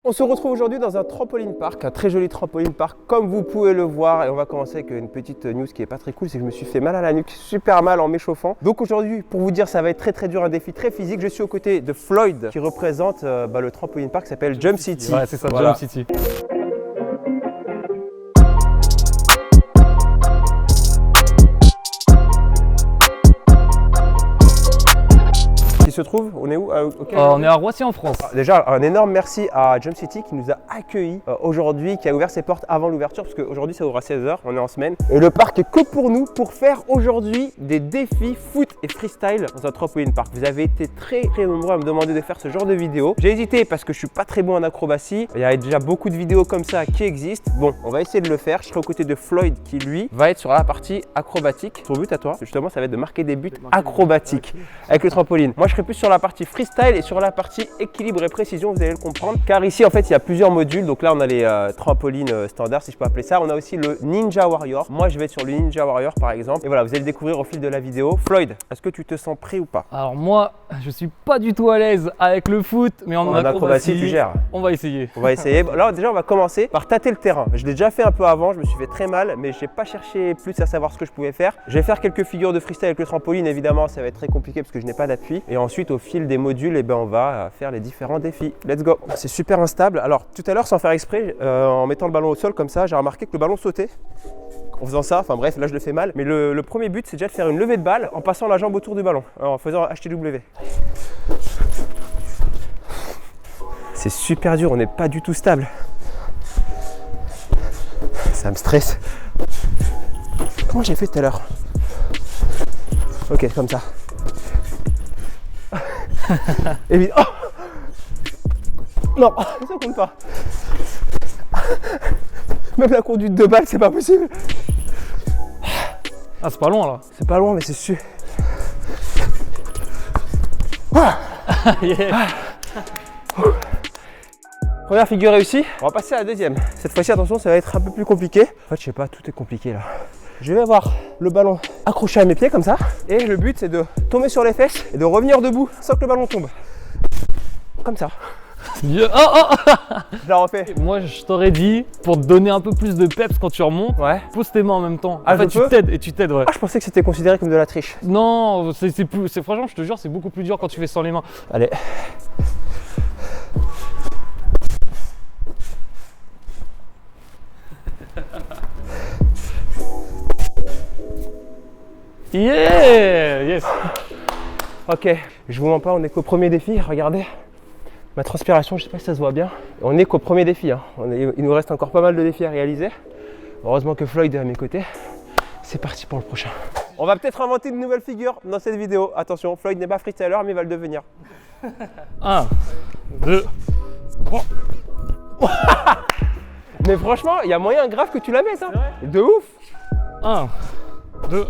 On se retrouve aujourd'hui dans un trampoline park, un très joli trampoline park comme vous pouvez le voir, et on va commencer avec une petite news qui est pas très cool, c'est que je me suis fait mal à la nuque, super mal en m'échauffant. Donc aujourd'hui, pour vous dire, ça va être très dur, un défi très physique. Je suis aux côtés de Floyd qui représente le trampoline park qui s'appelle Jump City. Ouais, c'est ça, voilà. Jump City. Qui se trouve, on est où? On est à Roissy en France. Déjà, un énorme merci à Jump City qui nous a accueillis aujourd'hui, qui a ouvert ses portes avant l'ouverture, parce qu'aujourd'hui ça ouvre à 16 h, on est en semaine. Et le parc est que pour nous, pour faire aujourd'hui des défis foot et freestyle dans un trampoline park. Vous avez été très nombreux à me demander de faire ce genre de vidéo. J'ai hésité parce que je suis pas très bon en acrobatie. Il y a déjà beaucoup de vidéos comme ça qui existent. Bon, on va essayer de le faire. Je serai aux côtés de Floyd qui lui va être sur la partie acrobatique. Ton but à toi, justement, ça va être de marquer des buts acrobatiques avec le trampoline. Moi, je serai plus sur la partie freestyle et sur la partie équilibre et précision, vous allez le comprendre. Car ici, en fait, il y a plusieurs modules. Donc là, on a les trampolines standards, si je peux appeler ça. On a aussi le Ninja Warrior. Moi, je vais être sur le Ninja Warrior, par exemple. Et voilà, vous allez le découvrir au fil de la vidéo. Floyd, est-ce que tu te sens prêt ou pas? Alors moi, je suis pas du tout à l'aise avec le foot, mais en acrobatie, tu gères. On va essayer. On va essayer. Là, déjà, on va commencer par tâter le terrain. Je l'ai déjà fait un peu avant, je me suis fait très mal, mais je n'ai pas cherché plus à savoir ce que je pouvais faire. Je vais faire quelques figures de freestyle avec le trampoline, évidemment, ça va être très compliqué parce que je n'ai pas d'appui. Et ensuite, au fil des modules, eh ben, on va faire les différents défis. Let's go. C'est super instable. Alors, tout à l'heure, sans faire exprès, en mettant le ballon au sol comme ça, j'ai remarqué que le ballon sautait. En faisant ça, enfin bref, là je le fais mal. Mais le premier but, c'est déjà de faire une levée de balle en passant la jambe autour du ballon, en faisant HTW. C'est super dur, on n'est pas du tout stable. Ça me stresse. Comment j'ai fait tout à l'heure? Ok, comme ça. Et vite. Oh non, ça compte pas. Même la conduite de balle, c'est pas possible. Ah, c'est pas loin là. C'est pas loin, mais c'est sûr. Yeah. Première figure réussie, on va passer à la deuxième. Cette fois-ci, attention, ça va être un peu plus compliqué. En fait, je sais pas, tout est compliqué là. Je vais avoir le ballon accroché à mes pieds comme ça. Et le but, c'est de tomber sur les fesses et de revenir debout sans que le ballon tombe. Comme ça. Oh, oh. Je la refais. Moi, je t'aurais dit, pour te donner un peu plus de peps quand tu remontes, Ouais. pose tes mains en même temps. Ah, En fait, je peux tu t'aides, ouais. Ah, je pensais que c'était considéré comme de la triche. Non, franchement, je te jure, c'est beaucoup plus dur quand tu fais sans les mains. Allez. Yeah, yes. Ok, je vous mens pas, on est qu'au premier défi, regardez. Ma transpiration, je sais pas si ça se voit bien. On est qu'au premier défi, hein. Il nous reste encore pas mal de défis à réaliser. Heureusement que Floyd est à mes côtés. C'est parti pour le prochain. On va peut-être inventer une nouvelle figure dans cette vidéo. Attention, Floyd n'est pas freestyler, mais il va le devenir. 1, 2, 3. Mais franchement, il y a moyen grave que tu la mettes, hein. De ouf. 1, 2.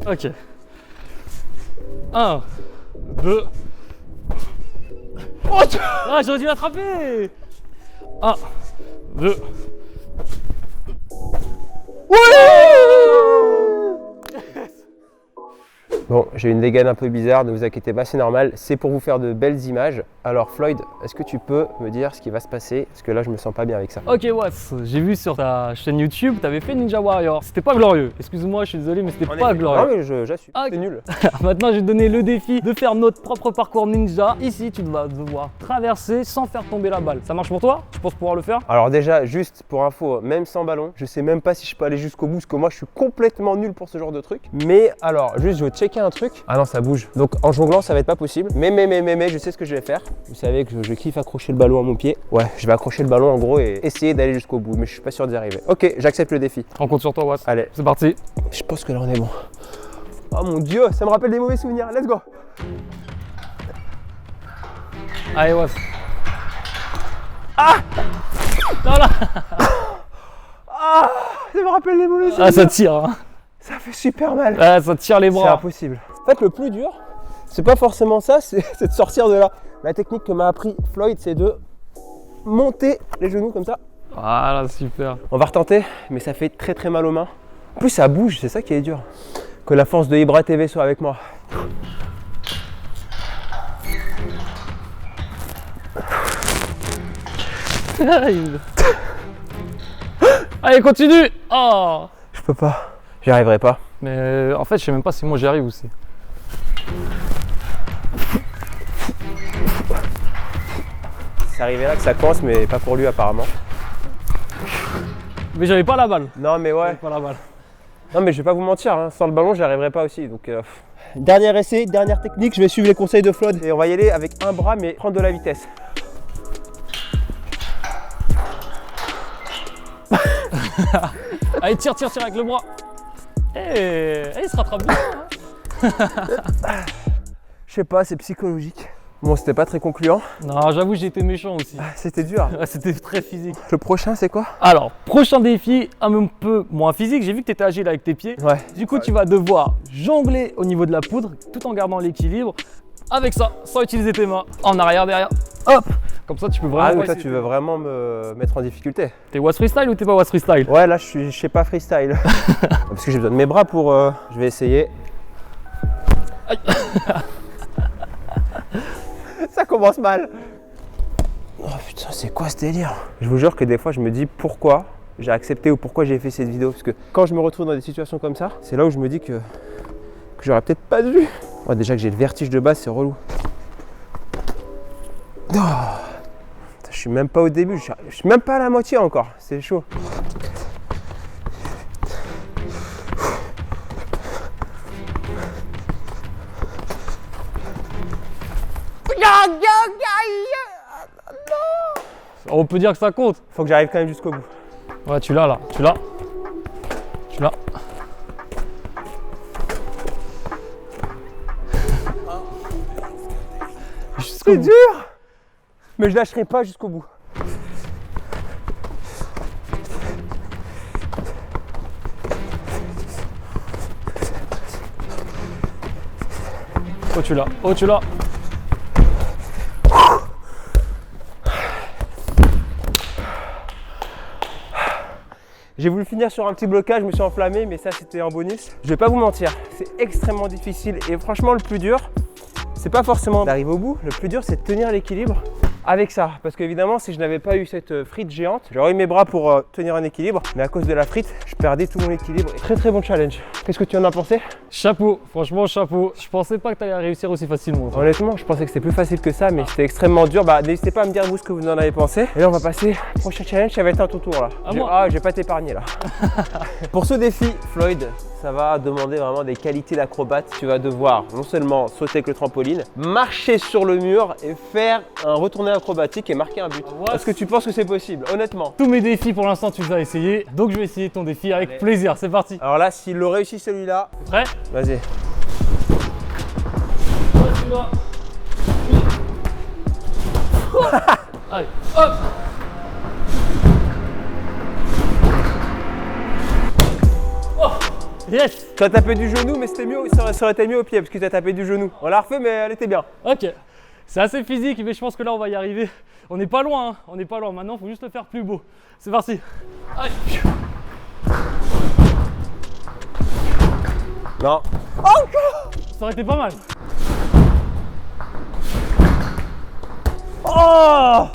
Ok. 1, 2. Oh, Ah, j'aurais dû l'attraper. 1, 2. Bon, j'ai une dégaine un peu bizarre, ne vous inquiétez pas, c'est normal. C'est pour vous faire de belles images. Alors Floyd, est-ce que tu peux me dire ce qui va se passer? Parce que là, je me sens pas bien avec ça. Ok, Watts, j'ai vu sur ta chaîne YouTube, tu avais fait Ninja Warrior. C'était pas glorieux. Excuse-moi, je suis désolé, mais c'était pas glorieux. Non, mais j'assume, Ah, ok. c'est nul. Maintenant, je vais te donner le défi de faire notre propre parcours ninja. Ici, tu vas devoir traverser sans faire tomber la balle. Ça marche pour toi? Tu penses pouvoir le faire? Alors déjà, juste pour info, même sans ballon, je sais même pas si je peux aller jusqu'au bout, parce que moi, je suis complètement nul pour ce genre de truc. Mais alors, juste, je veux checker un truc. Ah non, ça bouge. Donc en jonglant, ça va être pas possible. Mais, je sais ce que je vais faire. Vous savez que je kiffe accrocher le ballon à mon pied. Ouais, je vais accrocher le ballon en gros et essayer d'aller jusqu'au bout. Mais je suis pas sûr d'y arriver. Ok, j'accepte le défi. On compte sur toi, Watts. Allez, C'est parti. je pense que là, on est bon. Oh mon Dieu, ça me rappelle des mauvais souvenirs. Let's go. Allez, Watts. Ah non, là. Ah, ça me rappelle des mauvais souvenirs. Ah, ça tire, hein. Ça fait super mal. Ah, ça tire les C'est bras. impossible. En fait, le plus dur, c'est pas forcément ça, c'est de sortir de là. La technique que m'a appris Floyd, c'est de monter les genoux comme ça. Voilà, super. On va retenter, mais ça fait très mal aux mains. En plus, ça bouge, c'est ça qui est dur. Que la force de Ibra TV soit avec moi. Allez, continue. Oh. Je peux pas. J'y arriverai pas. Mais en fait, je sais même pas si moi j'y arrive aussi. C'est arrivé là que ça coince, mais pas pour lui apparemment. Mais j'avais pas la balle. Non mais ouais. J'avais pas la balle. Non mais je vais pas vous mentir, hein. Sans le ballon j'y arriverai pas aussi. Donc dernier essai, dernière technique, je vais suivre les conseils de Floyd. Et on va y aller avec un bras mais prendre de la vitesse. Allez, tire avec le bras. Il se rattrape bien. Hein. Je sais pas, c'est psychologique. Bon, c'était pas très concluant. Non, j'avoue, j'ai été méchant aussi. C'était dur. Ouais, c'était très physique. Le prochain, c'est quoi? Alors, prochain défi, un peu moins physique. J'ai vu que tu étais agile avec tes pieds. Ouais. Du coup, tu vas devoir jongler au niveau de la poudre tout en gardant l'équilibre. Avec ça, sans utiliser tes mains. En arrière, derrière. Hop! Comme ça, tu peux vraiment. Ah oui, toi, tu veux vraiment me mettre en difficulté. T'es Was Freestyle ou t'es pas Was Freestyle? Ouais, là, je sais pas freestyle. Parce que j'ai besoin de mes bras pour. Je vais essayer. Aïe. Ça commence mal. Oh putain, c'est quoi ce délire? Je vous jure que des fois, je me dis pourquoi j'ai accepté ou pourquoi j'ai fait cette vidéo. Parce que quand je me retrouve dans des situations comme ça, c'est là où je me dis que j'aurais peut-être pas dû. Oh, déjà que j'ai le vertige de base, c'est relou. Oh. Je suis même pas au début, je suis même pas à la moitié encore. C'est chaud. On peut dire que ça compte. Faut que j'arrive quand même jusqu'au bout. Ouais, tu l'as là, tu l'as. Tu l'as. C'est dur, mais je lâcherai pas jusqu'au bout. Oh, tu l'as. Oh, tu l'as. J'ai voulu finir sur un petit blocage, je me suis enflammé, mais ça c'était un bonus. Je vais pas vous mentir, c'est extrêmement difficile et franchement le plus dur, c'est pas forcément d'arriver au bout, le plus dur c'est de tenir l'équilibre avec ça. Parce qu'évidemment si je n'avais pas eu cette frite géante, j'aurais eu mes bras pour tenir un équilibre, mais à cause de la frite, je perdais tout mon équilibre. Très très bon challenge. Qu'est-ce que tu en as pensé? Chapeau, franchement chapeau. Je pensais pas que tu allais réussir aussi facilement. Honnêtement, je pensais que c'était plus facile que ça, mais c'était extrêmement dur. Bah n'hésitez pas à me dire vous ce que vous en avez pensé. Et là on va passer au prochain challenge, ça va être à ton tour là. Je vais pas t'épargner là. Pour ce défi, Floyd, ça va demander vraiment des qualités d'acrobate. Tu vas devoir non seulement sauter avec le trampoline, marcher sur le mur et faire un retourné acrobatique et marquer un but. Est-ce que tu penses que c'est possible, honnêtement? Tous mes défis pour l'instant tu les as essayés, donc je vais essayer ton défi avec plaisir. C'est parti. Alors là, s'il le réussit celui-là, prêt? Vas-y. Allez, hop. Oh, yes. Tu as tapé du genou, mais c'était mieux, ça aurait été mieux au pied parce que tu as tapé du genou. On l'a refait, mais elle était bien. Ok. C'est assez physique, mais je pense que là on va y arriver. On n'est pas loin, hein. On n'est pas loin. Maintenant, il faut juste le faire plus beau. C'est parti. Allez. Non. Encore. Ça aurait été pas mal. Oh.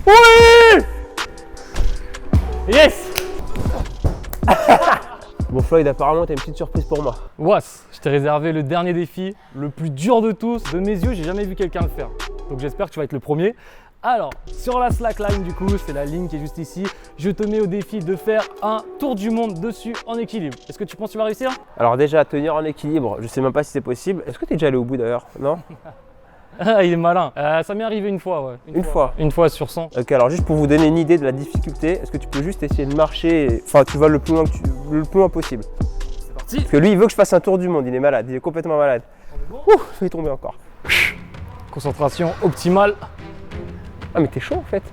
Oui. Yes. Bon Floyd, apparemment t'as une petite surprise pour moi. Was, je t'ai réservé le dernier défi, le plus dur de tous. De mes yeux, j'ai jamais vu quelqu'un le faire. Donc j'espère que tu vas être le premier. Alors, sur la slackline du coup, c'est la ligne qui est juste ici, je te mets au défi de faire un tour du monde dessus en équilibre. Est-ce que tu penses que tu vas réussir? Alors déjà, tenir en équilibre, je sais même pas si c'est possible. Est-ce que tu es déjà allé au bout d'ailleurs? Non? Ah, il est malin. Ça m'est arrivé une fois, ouais. Une fois? Une fois sur 100. Ok, alors juste pour vous donner une idée de la difficulté, est-ce que tu peux juste essayer de marcher, enfin tu vas le plus loin possible. C'est parti. Parce que lui, il veut que je fasse un tour du monde, il est malade, il est complètement malade. Ouh, je vais tomber encore. Concentration optimale. Ah mais t'es chaud en fait.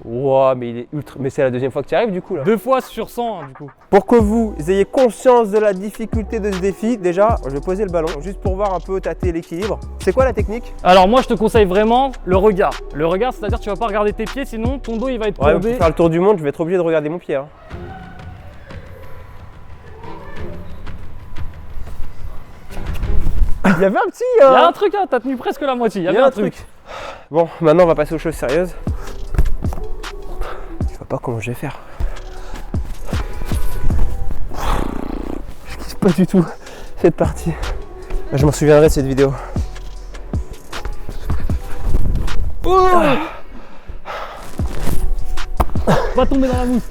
Wow, mais il est ultra. Mais c'est la deuxième fois que tu y arrives du coup là. 2 fois sur 100 hein, du coup. Pour que vous ayez conscience de la difficulté de ce défi, déjà, je vais poser le ballon juste pour voir un peu tâter l'équilibre. C'est quoi la technique? Alors moi je te conseille vraiment le regard. Le regard, c'est-à-dire que tu vas pas regarder tes pieds, sinon ton dos il va être Ouais, courbé. pour faire le tour du monde, je vais être obligé de regarder mon pied. Hein. Il y avait un petit. Il y a un truc, hein, t'as tenu presque la moitié. Il y avait un truc. Bon, maintenant on va passer aux choses sérieuses. Je vois pas comment je vais faire. Je kiffe pas du tout cette partie. Je m'en souviendrai de cette vidéo. Oh, va tomber dans la mousse.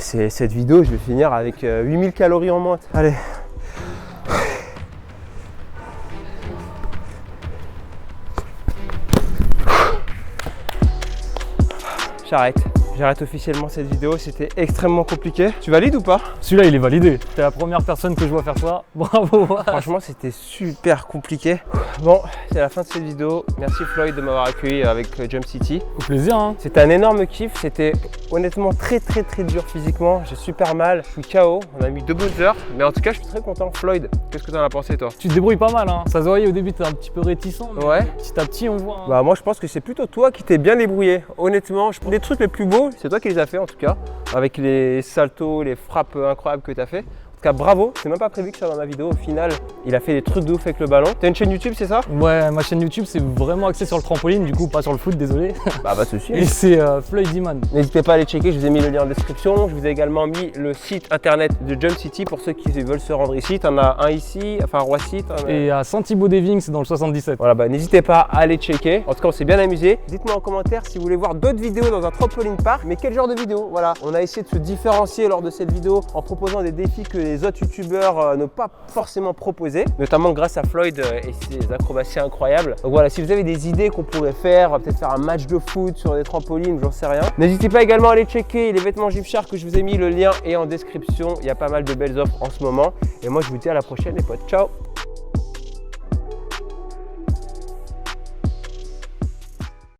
Cette vidéo, je vais finir avec 8000 calories en moins. Allez. J'arrête officiellement cette vidéo, c'était extrêmement compliqué. Tu valides ou pas? Celui-là, il est validé. T'es la première personne que je vois faire ça. Bravo. Franchement, c'était super compliqué. Bon, c'est la fin de cette vidéo. Merci Floyd de m'avoir accueilli avec Jump City. Au plaisir, hein. C'était un énorme kiff. C'était honnêtement très dur physiquement. J'ai super mal. Je suis KO. On a mis 2 bonnes heures. Mais en tout cas, je suis très content. Floyd, qu'est-ce que tu en as pensé toi? Tu te débrouilles pas mal, hein. Ça se voyait au début, t'es un petit peu réticent. Mais ouais. Petit à petit, on voit. Hein. Bah, moi, je pense que c'est plutôt toi qui t'es bien débrouillé. Honnêtement, je prends des trucs les plus beaux. C'est toi qui les as fait en tout cas. Avec les saltos, les frappes incroyables que tu as fait. En tout cas, bravo, c'est même pas prévu que ça dans ma vidéo. Au final, il a fait des trucs de ouf avec le ballon. T'as une chaîne YouTube, c'est ça? Ouais, ma chaîne YouTube, c'est vraiment axé sur le trampoline, du coup, pas sur le foot, désolé. Bah, pas de souci. Et c'est Floyd Eman. N'hésitez pas à aller checker, je vous ai mis le lien en description. Je vous ai également mis le site internet de Jump City pour ceux qui veulent se rendre ici. T'en as un ici, enfin à Roissy. Et à Saint-Thibaud-des-Vignes, c'est dans le 77. Voilà, bah n'hésitez pas à aller checker. En tout cas, on s'est bien amusé. Dites-moi en commentaire si vous voulez voir d'autres vidéos dans un trampoline park, mais quel genre de vidéo? Voilà, on a essayé de se différencier lors de cette vidéo en proposant des défis que les autres youtubeurs n'ont pas forcément proposé, notamment grâce à Floyd et ses acrobaties incroyables. Donc voilà, si vous avez des idées qu'on pourrait faire, peut-être faire un match de foot sur des trampolines, j'en sais rien. N'hésitez pas également à aller checker les vêtements Gymshark que je vous ai mis, le lien est en description. Il y a pas mal de belles offres en ce moment. Et moi, je vous dis à la prochaine les potes. Ciao!